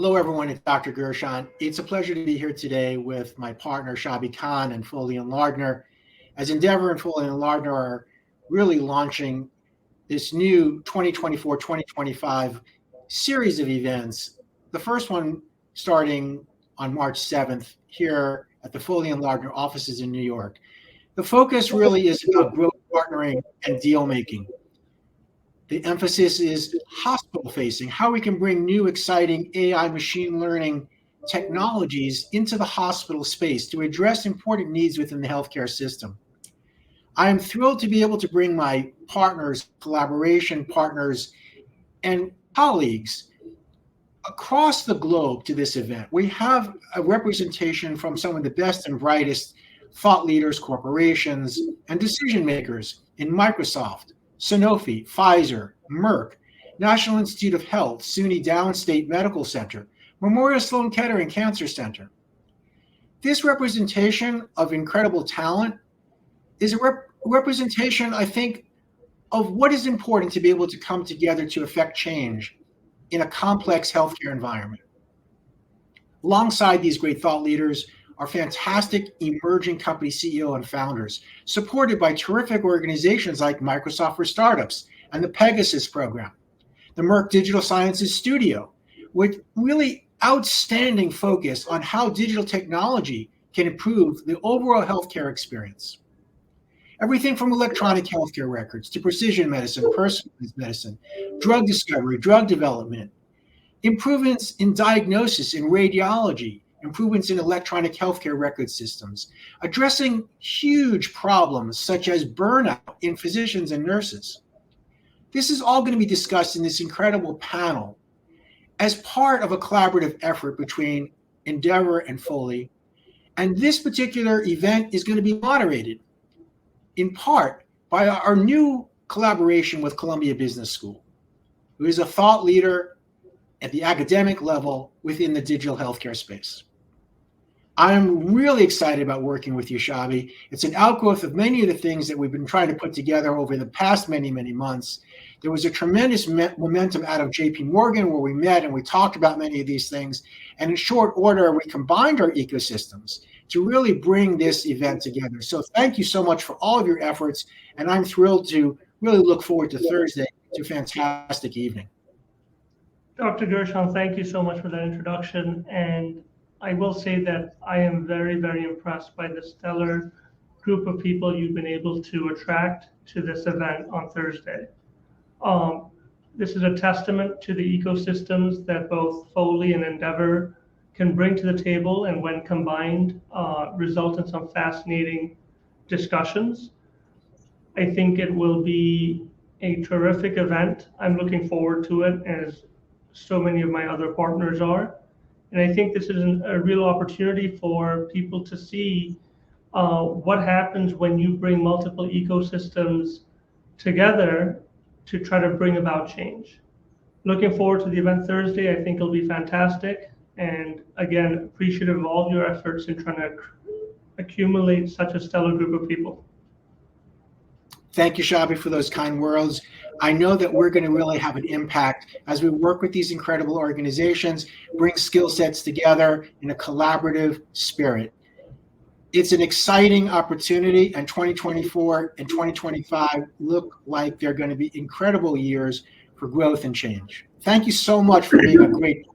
Hello, everyone. It's Dr. Gershon. It's a pleasure to be here today with my partner, Shabi Khan and Foley Lardner, as Endeavor and Foley Lardner are really launching this new 2024-2025 series of events. The first one starting on March 7th here at the Foley Lardner offices in New York. The focus really is about growth partnering and deal making. The emphasis is hospital facing, how we can bring new exciting AI machine learning technologies into the hospital space to address important needs within the healthcare system. I am thrilled to be able to bring my partners, collaboration partners, and colleagues across the globe to this event. We have a representation from some of the best and brightest thought leaders, corporations, and decision makers in Microsoft, Sanofi, Pfizer, Merck, National Institute of Health, SUNY Downstate Medical Center, Memorial Sloan Kettering Cancer Center. This representation of incredible talent is a representation, I think, of what is important to be able to come together to affect change in a complex healthcare environment. Alongside these great thought leaders are fantastic emerging company CEO and founders, supported by terrific organizations like Microsoft for Startups and the Pegasus program, the Merck Digital Sciences Studio, with really outstanding focus on how digital technology can improve the overall healthcare experience. Everything from electronic healthcare records to precision medicine, personalized medicine, drug discovery, drug development, improvements in diagnosis in radiology, improvements in electronic healthcare record systems, addressing huge problems such as burnout in physicians and nurses. This is all going to be discussed in this incredible panel as part of a collaborative effort between Endeavor and Foley. And this particular event is going to be moderated in part by our new collaboration with Columbia Business School, who is a thought leader at the academic level within the digital healthcare space. I'm really excited about working with you, Shabi. It's an outgrowth of many of the things that we've been trying to put together over the past many months. There was a tremendous momentum out of JP Morgan where we met and we talked about many of these things. And in short order, we combined our ecosystems to really bring this event together. So thank you so much for all of your efforts. And I'm thrilled to really look forward to Thursday. It's a fantastic evening. Dr. Gershon, thank you so much for that introduction. And I will say that I am very, very impressed by the stellar group of people you've been able to attract to this event on Thursday. This is a testament to the ecosystems that both Foley and Endeavor can bring to the table, and when combined, result in some fascinating discussions. I think it will be a terrific event. I'm looking forward to it, as so many of my other partners are. And I think this is a real opportunity for people to see what happens when you bring multiple ecosystems together to try to bring about change. Looking forward to the event Thursday. I think it'll be fantastic. And again, appreciative of all of your efforts in trying to accumulate such a stellar group of people. Thank you, Shabi, for those kind words. I know that we're going to really have an impact as we work with these incredible organizations, bring skill sets together in a collaborative spirit. It's an exciting opportunity, and 2024 and 2025 look like they're going to be incredible years for growth and change. Thank you so much for being a great